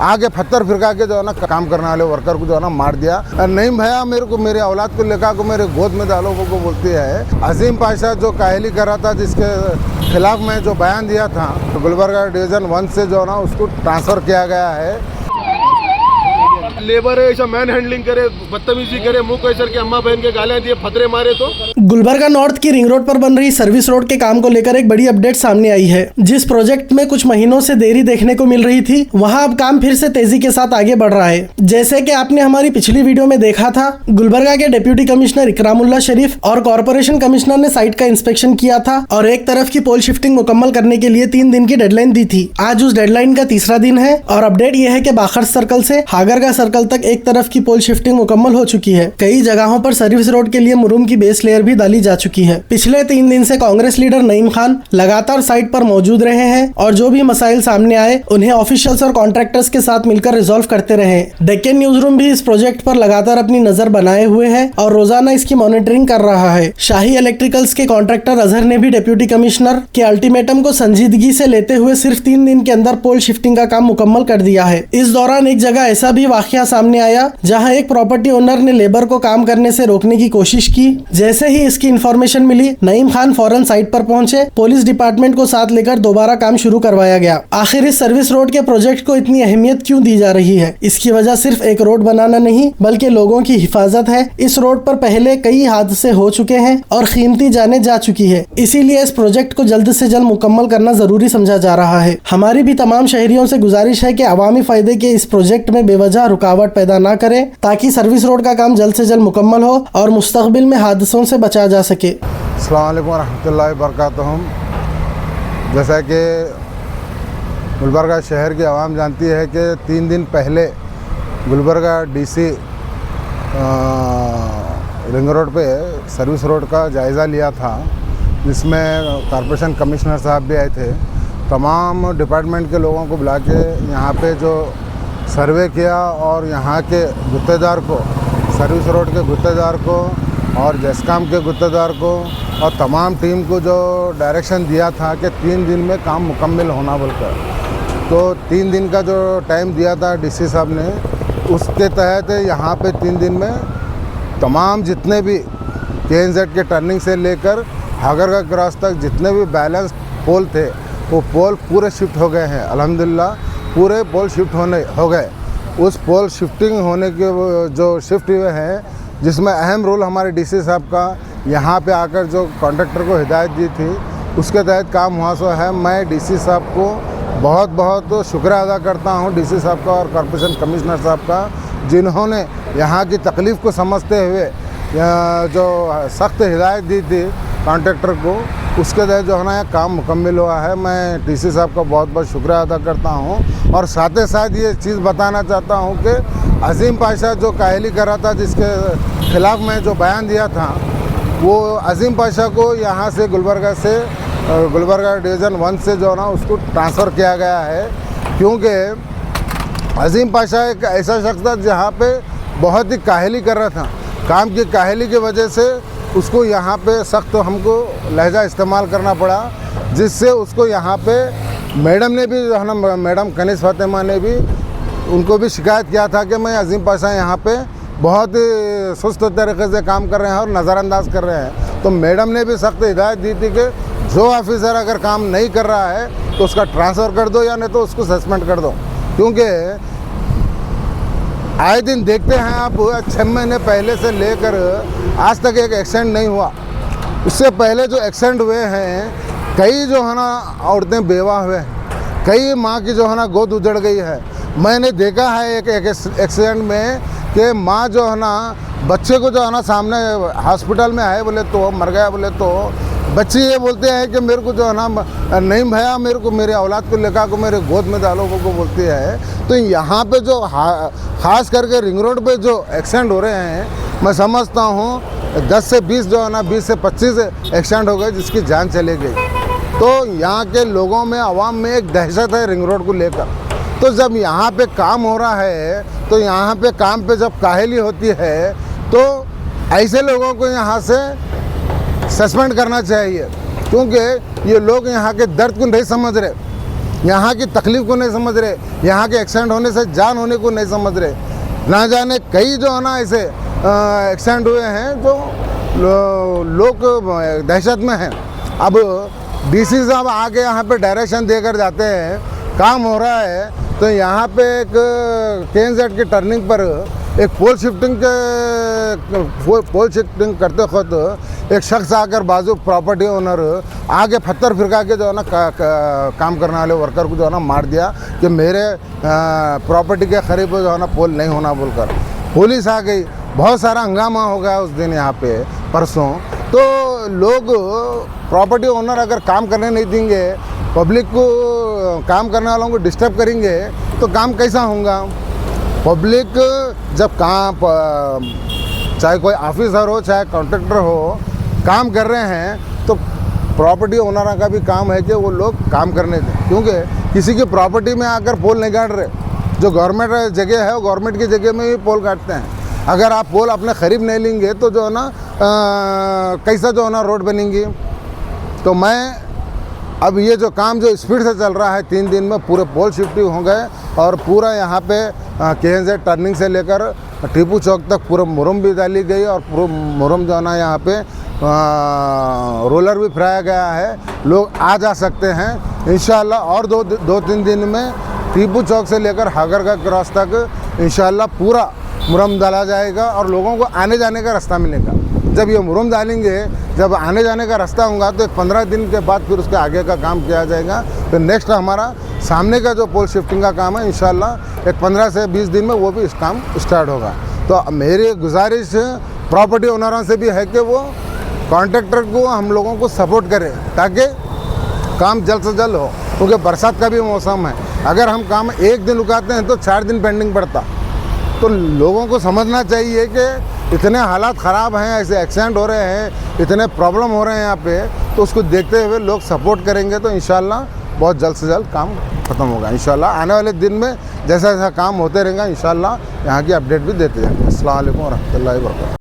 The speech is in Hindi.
आगे पत्थर फिरका के जो है ना काम करने वाले वर्कर को जो है ना मार दिया। नहीं भैया मेरे को मेरे औलाद को लेकर को मेरे गोद में डालो वो बोलती है। अजीम पाशा जो काहली कर रहा था, जिसके खिलाफ मैं जो बयान दिया था, तो गुलबर्गा डिवीजन 1 से जो है ना उसको ट्रांसफ़र किया गया है। लेबर है ऐसा मैन हैंडलिंग करे, बदतमीजी करे, मुंह कैसर के अम्मा बहन के गालियां दिए, फतरे मारे। तो गुलबर्गा नॉर्थ की रिंग रोड पर बन रही सर्विस रोड के काम को लेकर एक बड़ी अपडेट सामने आई है। जिस प्रोजेक्ट में कुछ महीनों से देरी देखने को मिल रही थी, वहां अब काम फिर से तेजी के साथ आगे बढ़ रहा है। जैसे कि आपने हमारी पिछली वीडियो में देखा था, गुलबर्गा के डिप्टी कमिश्नर इकरामुल्ला शरीफ और कॉर्पोरेशन कमिश्नर ने साइट का इंस्पेक्शन किया था और एक तरफ की पोल शिफ्टिंग मुकम्मल करने के लिए 3 दिन की डेडलाइन दी थी। आज उस डेडलाइन का तीसरा दिन है और अपडेट यह है कि बाखर सर्कल से हागरगा सर्कल तक एक तरफ की पोल शिफ्टिंग मुकम्मल हो चुकी है। कई जगहों पर सर्विस रोड के लिए मुरुम की बेस लेयर भी डाली जा चुकी है। पिछले 3 दिन से कांग्रेस लीडर नईम खान लगातार साइट पर मौजूद रहे हैं और जो भी मसाइल सामने आए उन्हें ऑफिशियल्स और कॉन्ट्रैक्टर्स के साथ मिलकर रिजॉल्व करते रहे। डेक्कन न्यूज रूम भी इस प्रोजेक्ट पर लगातार अपनी नजर बनाए हुए है और रोजाना इसकी मॉनिटरिंग कर रहा है। शाही इलेक्ट्रिकल्स के कॉन्ट्रैक्टर अजहर ने भी डिप्टी कमिश्नर के अल्टीमेटम को संजीदगी से लेते हुए सिर्फ 3 दिन के अंदर पोल शिफ्टिंग का काम मुकम्मल कर दिया है। इस दौरान एक जगह ऐसा भी वाकया सामने आया जहां एक प्रॉपर्टी ओनर ने लेबर को काम करने से रोकने की कोशिश की। जैसे ही इसकी इंफॉर्मेशन मिली, नईम खान फौरन साइट पर पहुंचे। पुलिस डिपार्टमेंट को साथ लेकर दोबारा काम शुरू करवाया गया। आखिर इस सर्विस रोड के प्रोजेक्ट को इतनी अहमियत क्यों दी जा रही है? इसकी वजह सिर्फ एक रोड बनाना नहीं बल्कि लोगों की हिफाजत है। इस रोड पर पहले कई हादसे हो चुके हैं और कीमती जानें जा चुकी है। इसीलिए इस प्रोजेक्ट को जल्द से जल्द मुकम्मल करना जरूरी समझा जा रहा है। हमारी भी तमाम शहरियों से गुजारिश है कि अवामी फायदे के इस प्रोजेक्ट में बेवजह रुकावट पैदा न करें ताकि सर्विस रोड का काम जल्द से जल्द मुकम्मल हो और मुस्तकबिल में हादसों से बचा जा सके। अस्सलाम वालेकुम रहमतुल्लाहि वबरकातुहू। जैसा कि गुलबर्गा शहर की आवाम जानती है कि 3 दिन पहले गुलबर्गा डीसी रिंग रोड पे सर्विस रोड का जायज़ा लिया था, जिसमें कॉर्पोरेशन कमिश्नर साहब भी आए थे। तमाम डिपार्टमेंट के लोगों को बुला के यहाँ पे जो सर्वे किया और यहाँ के गुत्तेदार को, सर्विस रोड के गुत्तेदार को और जेस्कॉम के गुत्तेदार को और तमाम टीम को जो डायरेक्शन दिया था कि 3 दिन में काम मुकम्मल होना बोलकर, तो 3 दिन का जो टाइम दिया था डीसी साहब ने, उसके तहत यहाँ पे 3 दिन में तमाम जितने भी KNZ के टर्निंग से लेकर हागरगा क्रॉस तक जितने भी बैलेंस पोल थे वो पोल पूरे शिफ्ट हो गए हैं। अल्हम्दुलिल्लाह पूरे पोल शिफ्ट हो गए। उस पोल शिफ्टिंग होने के जो शिफ्ट हुए हैं, जिसमें अहम रोल हमारे डीसी साहब का यहाँ पे आकर जो कॉन्ट्रैक्टर को हिदायत दी थी, उसके तहत काम हुआ सो है। मैं डीसी साहब को बहुत बहुत शुक्रिया अदा करता हूँ, डीसी साहब का और कॉर्पोरेशन कमिश्नर साहब का, जिन्होंने यहाँ की तकलीफ़ को समझते हुए जो सख्त हिदायत दी थी कॉन्ट्रैक्टर को, उसके तहत जो है ना काम मुकम्मल हुआ है। मैं डीसी साहब का बहुत बहुत शुक्रिया अदा करता हूँ और साथ ही साथ ये चीज़ बताना चाहता हूँ कि अजीम पाशा जो काहली कर रहा था, जिसके खिलाफ मैं जो बयान दिया था, वो अजीम पाशा को यहाँ से गुलबर्गा डिवीज़न 1 से जो है ना उसको ट्रांसफ़र किया गया है। क्योंकि अजीम पाशा एक ऐसा शख्स था जहाँ पे बहुत ही काहली कर रहा था। काम की काहली की वजह से उसको यहाँ पे सख्त हमको लहजा इस्तेमाल करना पड़ा, जिससे उसको यहाँ पे मैडम ने भी जो है ना, मैडम कनीज़ फातिमा ने भी उनको भी शिकायत किया था कि मैं अजीम पाशा यहाँ पे बहुत ही सुस्त तरीके से काम कर रहे हैं और नज़रअंदाज कर रहे हैं। तो मैडम ने भी सख्त हिदायत दी थी कि जो ऑफिसर अगर काम नहीं कर रहा है तो उसका ट्रांसफ़र कर दो या नहीं तो उसको सस्पेंड कर दो। क्योंकि आए दिन देखते हैं आप, 6 महीने पहले से लेकर आज तक एक एक्सीडेंट नहीं हुआ। उससे पहले जो एक्सीडेंट हुए हैं, कई जो है ना औरतें बेवा हुए हैं, कई माँ की जो है ना गोद उजड़ गई है। मैंने देखा है एक एक्सीडेंट में कि माँ जो है ना बच्चे को जो है ना सामने हॉस्पिटल में आए बोले तो मर गया बोले, तो बच्चे ये बोलते हैं कि मेरे को जो है ना नहीं भैया मेरे को मेरे औलाद को लेकर को मेरे गोद में डालो वो बोलती है। तो यहाँ पे जो ख़ास करके रिंग रोड पे जो एक्सीडेंट हो रहे हैं, मैं समझता हूँ 10 से 20 जो है ना 20 से 25 एक्सीडेंट हो गए जिसकी जान चली गई। तो यहाँ के लोगों में, आवाम में एक दहशत है रिंग रोड को लेकर। तो जब यहाँ पे काम हो रहा है, तो यहाँ पे काम पे जब काहली होती है, तो ऐसे लोगों को यहाँ से सस्पेंड करना चाहिए, क्योंकि ये लोग यहाँ के दर्द को नहीं समझ रहे। यहाँ की तकलीफ को नहीं समझ रहे, यहाँ के एक्सीडेंट होने से जान होने को नहीं समझ रहे। ना जाने कई जो है ना ऐसे एक्सीडेंट हुए हैं जो लोग दहशत में हैं। अब डीसी साहब आके यहाँ पे डायरेक्शन देकर जाते हैं, काम हो रहा है, तो यहाँ पे एक KNZ की टर्निंग पर एक पोल शिफ्टिंग करते वक्त एक शख्स आकर बाजू प्रॉपर्टी ओनर आगे पत्थर फिरका के जो है ना काम करने वाले वर्कर को जो है ना मार दिया कि मेरे प्रॉपर्टी के करीब जो है ना पोल नहीं होना बोलकर। पुलिस आ गई, बहुत सारा हंगामा हो गया उस दिन यहाँ पे परसों। तो लोग प्रॉपर्टी ओनर अगर काम करने नहीं देंगे, पब्लिक को काम करने वालों को डिस्टर्ब करेंगे तो काम कैसा होगा। पब्लिक जब काम, चाहे कोई ऑफिसर हो चाहे कॉन्ट्रैक्टर हो, काम कर रहे हैं तो प्रॉपर्टी ओनर का भी काम है कि वो लोग काम करने दें, क्योंकि किसी की प्रॉपर्टी में आकर पोल नहीं काट रहे। जो गवर्नमेंट जगह है वो गवर्नमेंट की जगह में भी पोल काटते हैं। अगर आप पोल अपने करीब नहीं लेंगे तो जो है ना कैसा जो है ना रोड बनेंगी। तो मैं अब ये जो काम जो स्पीड से चल रहा है 3 दिन में पूरे पोल शिफ्टिंग हो गए और पूरा यहाँ पे KNZ टर्निंग से लेकर टीपू चौक तक पूरा मुरम भी डाली गई और पूरा मुरम जो है ना यहाँ पे रोलर भी फिराया गया है। लोग आ जा सकते हैं इंशाल्लाह। और 2-3 दिन में टीपू चौक से लेकर हागर का क्रॉस तक इंशाल्लाह पूरा मुरम डाला जाएगा और लोगों को आने जाने का रास्ता मिलेगा। जब ये मुरम डालेंगे, जब आने जाने का रास्ता होगा तो 15 दिन के बाद फिर उसके आगे का काम किया जाएगा। फिर नेक्स्ट हमारा सामने का जो पोल शिफ्टिंग का काम है इंशाल्लाह एक 15 से 20 दिन में वो भी इस काम स्टार्ट होगा। तो मेरी गुजारिश प्रॉपर्टी ओनरों से भी है कि वो कॉन्ट्रैक्टर को हम लोगों को सपोर्ट करें ताकि काम जल्द से जल्द हो, क्योंकि बरसात का भी मौसम है। अगर हम काम एक दिन रुकाते हैं तो 4 दिन पेंडिंग पड़ता। तो लोगों को समझना चाहिए कि इतने हालात ख़राब हैं, ऐसे एक्सीडेंट हो रहे हैं, इतने प्रॉब्लम हो रहे हैं यहाँ पे, तो उसको देखते हुए लोग सपोर्ट करेंगे तो इंशाल्लाह बहुत जल्द से जल्द काम ख़त्म होगा। इंशाल्लाह आने वाले दिन में जैसा जैसा काम होते रहेगा इंशाल्लाह यहाँ की अपडेट भी देते जाएंगे। अस्सलाम वालेकुम व रहमतुल्लाहि व बरकातहू।